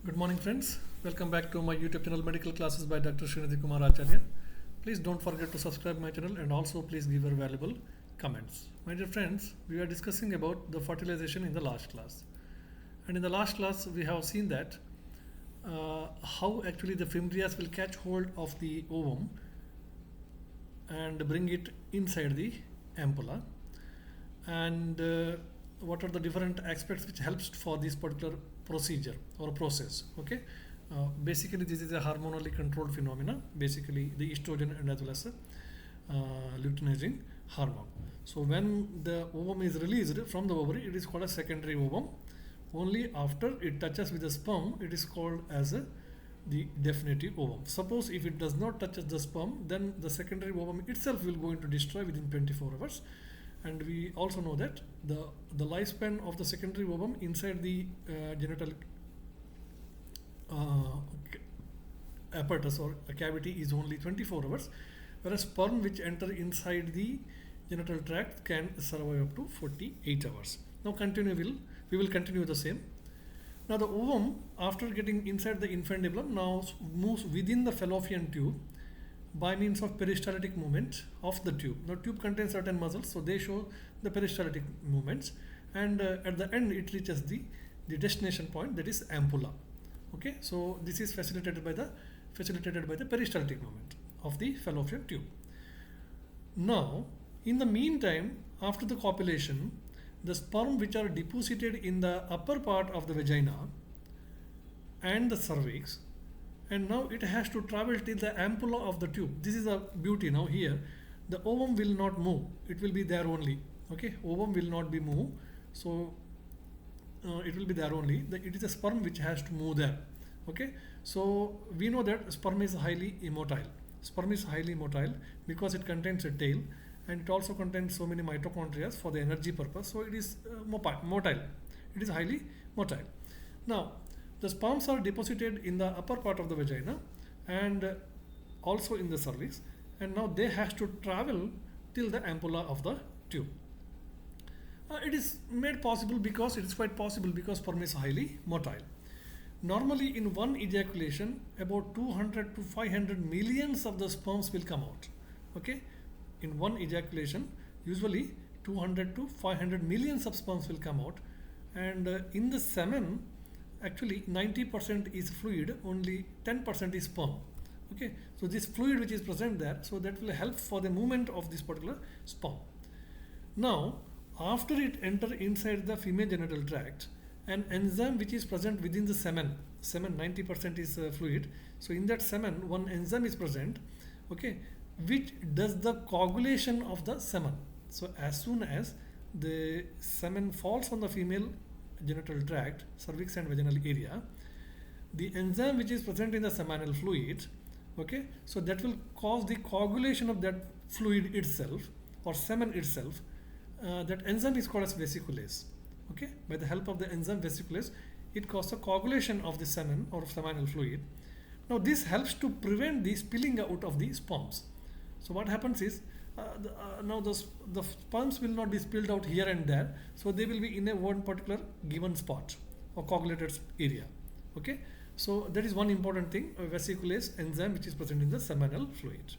Good morning, friends. Welcome back to my YouTube channel Medical Classes by Dr. Srinidhi Kumar Acharya. Please don't forget to subscribe my channel and also please give your valuable comments. My dear friends, we are discussing about the fertilization in the last class. And in the last class, we have seen that how actually the fimbrias will catch hold of the ovum and bring it inside the ampulla. And what are the different aspects which helps for this particular procedure or process. Okay, basically this is a hormonally controlled phenomena, basically the estrogen and as well as luteinizing hormone. So when the ovum is released from the ovary, it is called a secondary ovum. Only after it touches with the sperm, it is called as the definitive ovum. Suppose if it does not touch the sperm, then the secondary ovum itself will going to destroy within 24 hours. And we also know that the lifespan of the secondary ovum inside the genital apparatus or a cavity is only 24 hours, whereas sperm which enter inside the genital tract can survive up to 48 hours. Now we will continue the same. Now the ovum, after getting inside the infundibulum, now moves within the fallopian tube by means of peristaltic movement of the tube. Now tube contains certain muscles, so they show the peristaltic movements, and at the end it reaches the destination point, that is ampulla. Okay, so this is facilitated by the peristaltic movement of the fallopian tube. Now in the meantime, after the copulation, the sperm which are deposited in the upper part of the vagina and the cervix, and now it has to travel till the ampulla of the tube. This is a beauty. Now here the ovum will not move, it will be there only. Okay, ovum will not be moved, so it will be there only. It is a sperm which has to move there. Okay, so we know that sperm is highly immotile. Sperm is highly motile because it contains a tail, and it also contains so many mitochondria for the energy purpose, so it is motile. It is highly motile. Now the sperms are deposited in the upper part of the vagina and also in the cervix, and now they have to travel till the ampulla of the tube. It is made possible because it is quite possible because sperm is highly motile. Normally in one ejaculation about 200 to 500 millions of the sperms will come out. Okay, in one ejaculation usually 200 to 500 millions of sperms will come out, and in the semen actually 90% is fluid, only 10% is sperm. Okay, so this fluid which is present there, so that will help for the movement of this particular sperm. Now after it enter inside the female genital tract, an enzyme which is present within the semen 90% is fluid, so in that semen one enzyme is present, okay, which does the coagulation of the semen. So as soon as the semen falls on the female genital tract, cervix and vaginal area, the enzyme which is present in the seminal fluid, okay, so that will cause the coagulation of that fluid itself or semen itself. That enzyme is called as vesiculase. Okay, by the help of the enzyme vesiculase, it causes the coagulation of the semen or seminal fluid. Now this helps to prevent the spilling out of the sperms. So what happens is now the sperms will not be spilled out here and there, so they will be in a one particular given spot or coagulated area. Okay, so that is one important thing, a vesiculase enzyme which is present in the seminal fluid.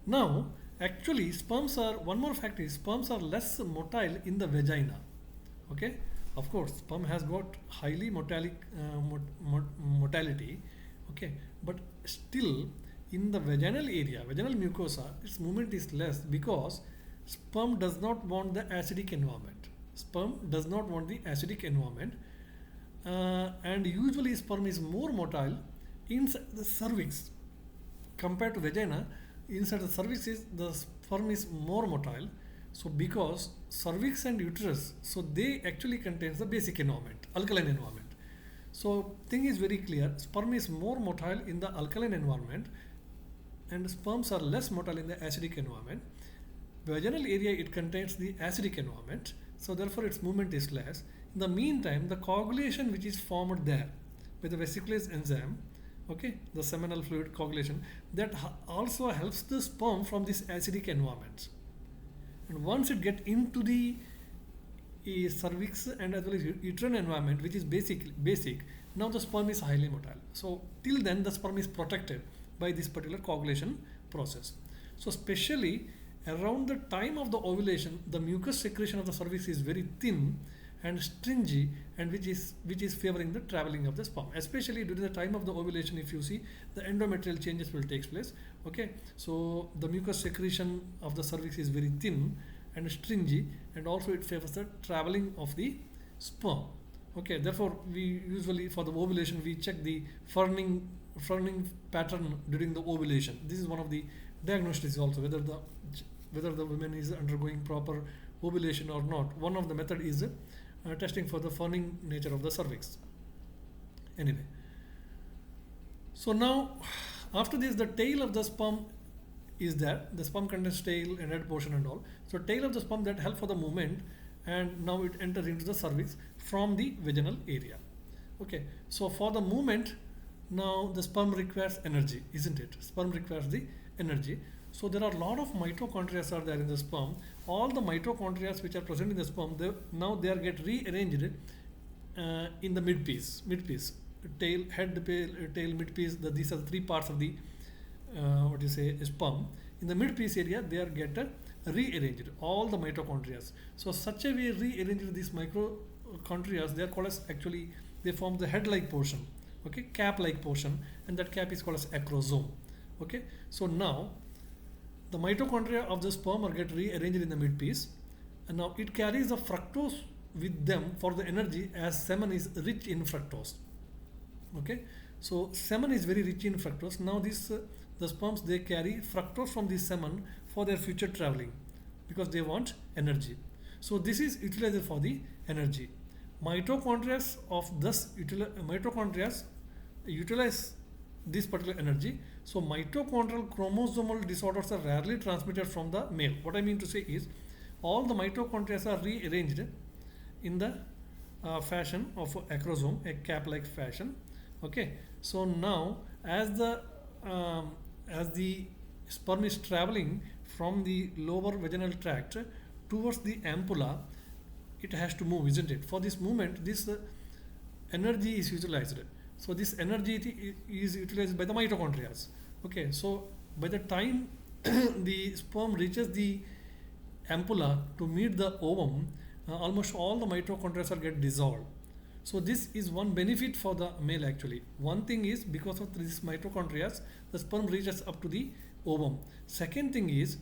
Now actually sperms are, one more fact is sperms are less motile in the vagina. Okay, of course sperm has got highly motility, okay, but still in the vaginal area, vaginal mucosa, its movement is less because sperm does not want the acidic environment. Sperm does not want the acidic environment, and usually sperm is more motile inside the cervix compared to vagina. Inside the cervix the sperm is more motile. So because cervix and uterus, so they actually contains the basic environment, alkaline environment. So thing is very clear, sperm is more motile in the alkaline environment and sperms are less motile in the acidic environment. Vaginal area, it contains the acidic environment, so therefore its movement is less. In the meantime, the coagulation which is formed there with the vesiculase enzyme, okay, the seminal fluid coagulation, that also helps the sperm from this acidic environment. And once it get into the a cervix and as well as uterine environment, which is basic, now the sperm is highly motile. So till then the sperm is protected by this particular coagulation process. So especially around the time of the ovulation, the mucus secretion of the cervix is very thin and stringy, and which is favoring the traveling of the sperm. Especially during the time of the ovulation, if you see, the endometrial changes will take place. Okay, so the mucus secretion of the cervix is very thin and stringy, and also it favors the traveling of the sperm. Okay, therefore we usually for the ovulation we check the ferning pattern during the ovulation. This is one of the diagnostics also, whether the woman is undergoing proper ovulation or not. One of the method is testing for the ferning nature of the cervix. Anyway, so now after this, the tail of the sperm is there. The sperm contains tail and head portion and all. So tail of the sperm that help for the movement, and now it enters into the cervix from the vaginal area. Okay, so for the movement, now the sperm requires energy, isn't it? Sperm requires the energy. So there are a lot of mitochondria are there in the sperm. All the mitochondria which are present in the sperm, now they are get rearranged in the midpiece, tail, head, tail, midpiece. These are the three parts of the sperm. In the midpiece area, they are get rearranged, all the mitochondria. So such a way rearranged these mitochondria, they are called as, actually they form the head-like portion, okay, cap-like portion, and that cap is called as acrosome. Okay, so now the mitochondria of the sperm are get rearranged in the midpiece, and now it carries the fructose with them for the energy, as semen is rich in fructose. Okay, so semen is very rich in fructose. Now this the sperms, they carry fructose from the semen for their future traveling, because they want energy. So this is utilized for the energy. Mitochondria utilize this particular energy. So mitochondrial chromosomal disorders are rarely transmitted from the male. What I mean to say is, all the mitochondria are rearranged in the fashion of acrosome, a cap-like fashion. Okay, so now as the sperm is traveling from the lower vaginal tract towards the ampulla, it has to move, isn't it? For this movement, this energy is utilized. So this energy is utilized by the mitochondria. Okay, so by the time the sperm reaches the ampulla to meet the ovum, almost all the mitochondria are get dissolved. So this is one benefit for the male actually. One thing is, because of this mitochondria, the sperm reaches up to the ovum. Second thing is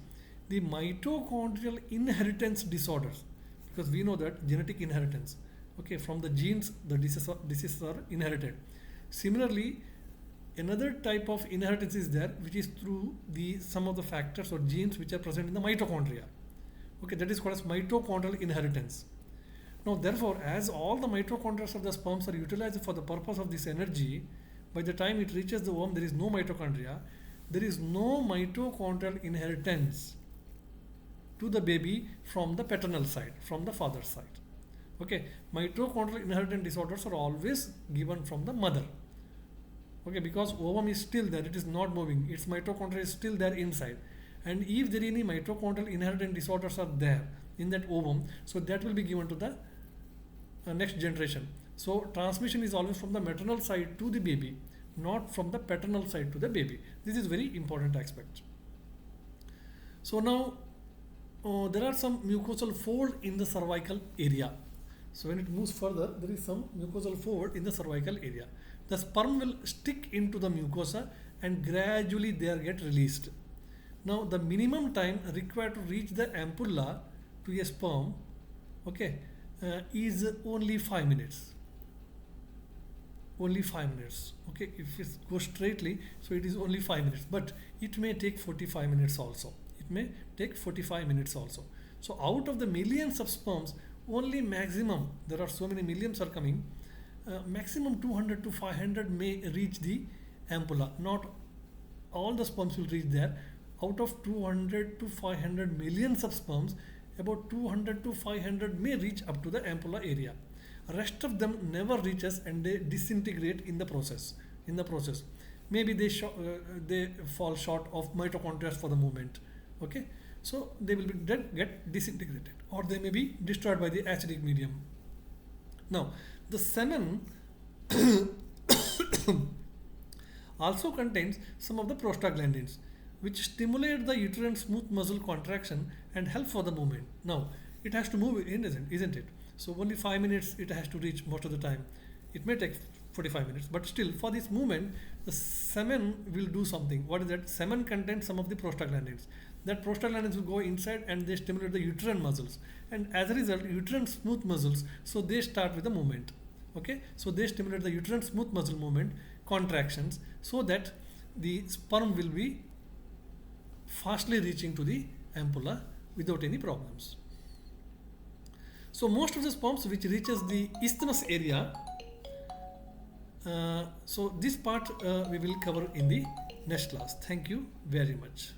the mitochondrial inheritance disorders, because we know that genetic inheritance, okay, from the genes the diseases are inherited. Similarly, another type of inheritance is there, which is through the some of the factors or genes which are present in the mitochondria. Okay, that is called as mitochondrial inheritance. Now therefore, as all the mitochondria of the sperms are utilized for the purpose of this energy, by the time it reaches the ovum, there is no mitochondria. There is no mitochondrial inheritance to the baby from the paternal side, from the father's side. Okay, mitochondrial inheritance disorders are always given from the mother. Okay, because ovum is still there, it is not moving, its mitochondria is still there inside. And if there are any mitochondrial inheritance disorders are there in that ovum, so that will be given to the next generation. So transmission is always from the maternal side to the baby, not from the paternal side to the baby. This is very important aspect. So now there are some mucosal fold in the cervical area. So when it moves further, there is some mucosal fold in the cervical area. The sperm will stick into the mucosa and gradually they get released. Now the minimum time required to reach the ampulla to a sperm, okay, is only 5 minutes. Only 5 minutes. Okay, if it goes straightly, so it is only 5 minutes, but it may take 45 minutes also. It may take 45 minutes also. So out of the millions of sperms, only maximum, there are so many millions are coming, maximum 200 to 500 may reach the ampulla. Not all the sperms will reach there. Out of 200 to 500 millions of sperms, about 200 to 500 may reach up to the ampulla area. Rest of them never reaches and they disintegrate in the process. Maybe they fall short of mitochondria for the movement. Okay, so they will be get disintegrated. or they may be destroyed by the acidic medium. Now, the semen also contains some of the prostaglandins, which stimulate the uterine smooth muscle contraction and help for the movement. Now, it has to move, isn't it? So only 5 minutes it has to reach most of the time. It may take 45 minutes, but still for this movement, the semen will do something. What is that? Semen contains some of the prostaglandins. That prostaglandins will go inside and they stimulate the uterine muscles. And as a result, uterine smooth muscles, so they start with the movement. Okay, so they stimulate the uterine smooth muscle movement, contractions, so that the sperm will be fastly reaching to the ampulla without any problems. So most of the sperms which reaches the isthmus area, so this part we will cover in the next class. Thank you very much.